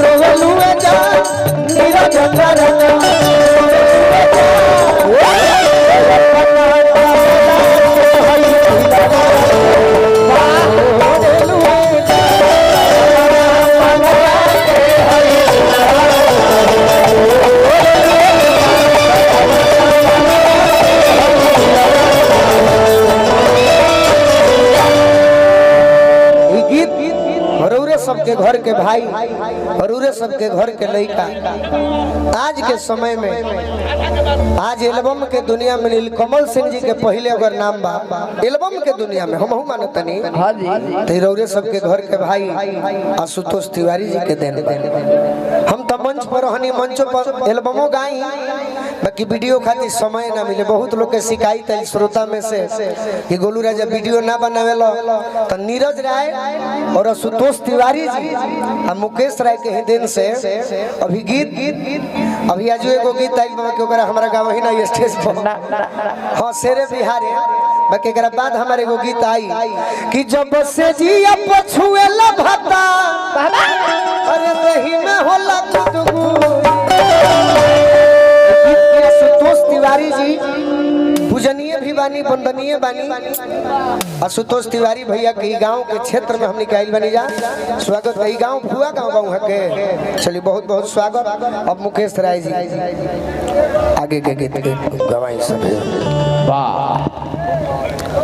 रोवलुए जा नीरज सबके घर के भाई और सबके घर के लड़का आज के समय में आज एल्बम के दुनिया में नीलकमल सिंह जी के पहले अगर नाम बा एल्बम के दुनिया में हम मानतनी हाँ जी तेरौरे सबके घर के भाई आशुतोष तिवारी जी के देन हम तो मंच पर हनी मंचों पर एल्बमों गाई बाकी वीडियो खातिर समय ना मिले बहुत लोग के शिकायत है श्रोता में से कि गोलू राजा वीडियो ना बनावेलो तो नीरज राय और आशुतोष तिवारी जी हम मुकेश राय के ही दिन से अभी गीत अभी आज एगो गीत आई के ओकरा हमारा गाँव ही ना स्टेज पर हाँ शेरे बिहारे बाकी एकरा बाद हमारे एगो गीत आई कि जब से जी पछुए लभता अरे रही में होला आशुतोष तिवारी जी पूजनीय भी बानी वंदनीय बानी आशुतोष तिवारी भैया के गांव के क्षेत्र में हमने कहल बनी जा स्वागत है गांव भुआ गांव के चलिए बहुत बहुत स्वागत। अब मुकेश राय जी आगे के गीत गवाई सब वाह